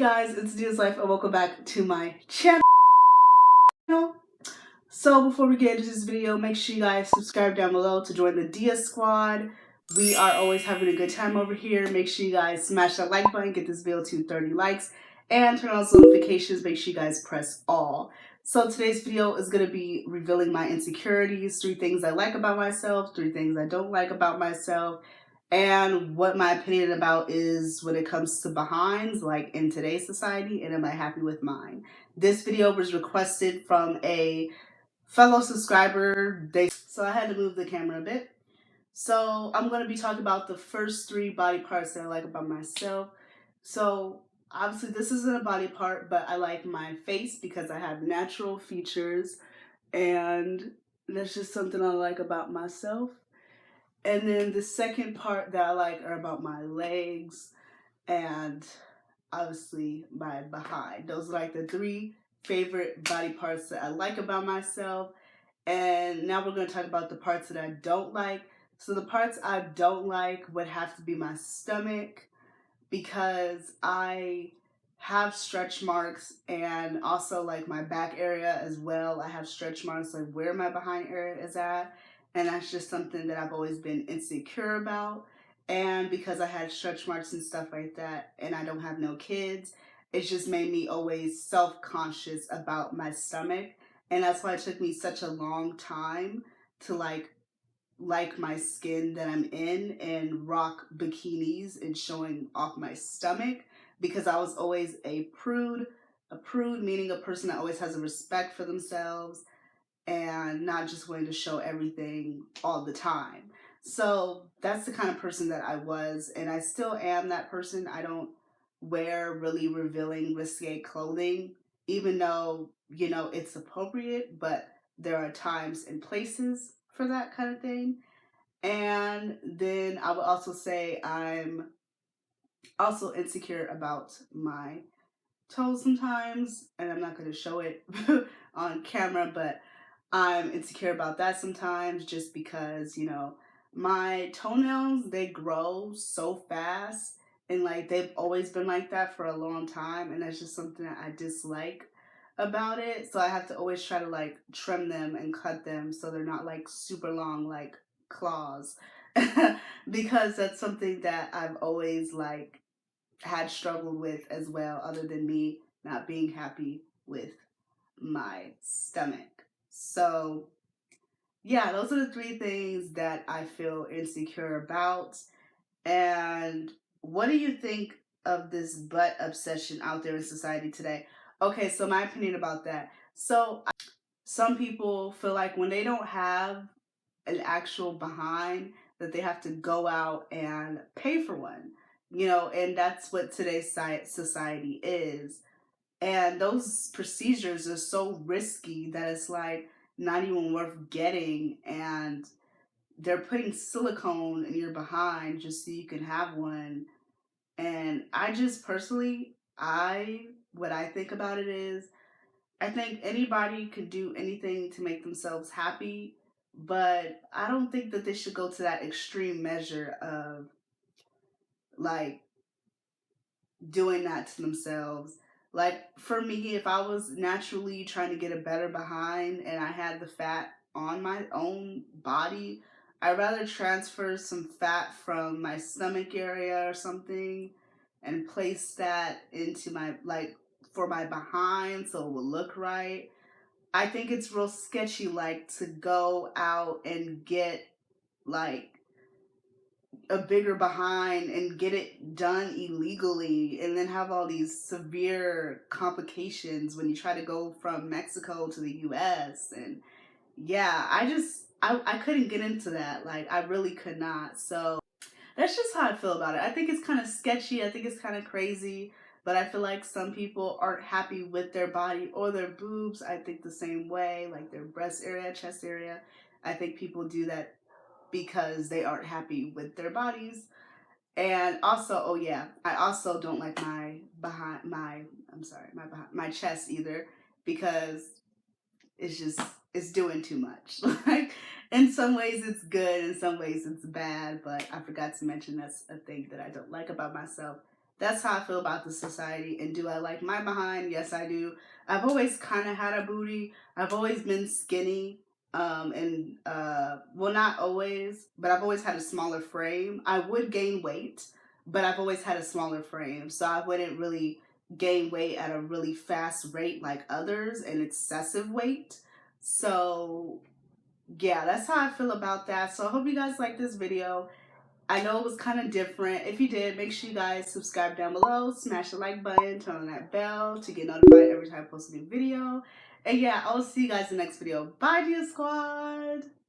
guys, it's Dia's Life and welcome back to my channel. So before we get into this video, make sure you guys subscribe down below to join the Dia squad. We are always having a good time over here. Make sure you guys smash that like button, get this video to 30 likes, and turn on those notifications. Make sure you guys press all. So today's video is going to be revealing my insecurities, 3 things I like about myself, 3 things I don't like about myself, and what my opinion about is when it comes to behinds, like in today's society, and am I happy with mine. This video was requested from a fellow subscriber. So I had to move the camera a bit. So I'm going to be talking about the first 3 body parts that I like about myself. So obviously this isn't a body part, but I like my face because I have natural features, and that's just something I like about myself. And then the second part that I like are about my legs and obviously my behind. Those are like the 3 favorite body parts that I like about myself. And now we're going to talk about the parts that I don't like. So the parts I don't like would have to be my stomach, because I have stretch marks, and also like my back area as well. I have stretch marks like where my behind area is at, and that's just something that I've always been insecure about. And because I had stretch marks and stuff like that, and I don't have no kids, it's just made me always self-conscious about my stomach. And that's why it took me such a long time to like my skin that I'm in and rock bikinis and showing off my stomach, because I was always a prude. A prude meaning a person that always has a respect for themselves and not just willing to show everything all the time. So that's the kind of person that I was, and I still am that person. I don't wear really revealing, risque clothing, even though, you know, it's appropriate, but there are times and places for that kind of thing. And then I would also say I'm also insecure about my toes sometimes, and I'm not going to show it on camera, but I'm insecure about that sometimes just because, you know, my toenails, they grow so fast, and like they've always been like that for a long time, and that's just something that I dislike about it. So I have to always try to like trim them and cut them so they're not like super long like claws, because that's something that I've always like had struggled with as well, other than me not being happy with my stomach. So yeah, those are the 3 things that I feel insecure about. And what do you think of this butt obsession out there in society today? Okay, so my opinion about that. So some people feel like when they don't have an actual behind, that they have to go out and pay for one, you know, and that's what today's society is. And those procedures are so risky that it's like not even worth getting, and they're putting silicone in your behind just so you can have one. And I just personally, what I think about it is, I think anybody could do anything to make themselves happy, but I don't think that they should go to that extreme measure of like doing that to themselves. Like for me, if I was naturally trying to get a better behind and I had the fat on my own body, I'd rather transfer some fat from my stomach area or something and place that into my, like, for my behind so it will look right. I think it's real sketchy, like, to go out and get, like, a bigger behind and get it done illegally and then have all these severe complications when you try to go from Mexico to the US. And yeah, I couldn't get into that. Like, I really could not. So that's just how I feel about it. I think it's kind of sketchy. I think it's kind of crazy. But I feel like some people aren't happy with their body or their boobs. I think the same way, like their breast area, chest area. I think people do that because they aren't happy with their bodies. And also, oh yeah, I also don't like my behind my I'm sorry, my behind my chest either, because it's just, it's doing too much. Like in some ways it's good, in some ways it's bad, but I forgot to mention that's a thing that I don't like about myself, that's how I feel about the society. And do I like my behind? Yes, I do. I've always kind of had a booty. I've always been skinny. Well, not always, but I've always had a smaller frame. I would gain weight, but I've always had a smaller frame. So I wouldn't really gain weight at a really fast rate like others and excessive weight. So yeah, that's how I feel about that. So I hope you guys like this video. I know it was kind of different. If you did, make sure you guys subscribe down below, smash the like button, turn on that bell to get notified every time I post a new video. And yeah, I'll see you guys in the next video. Bye, Dia Squad!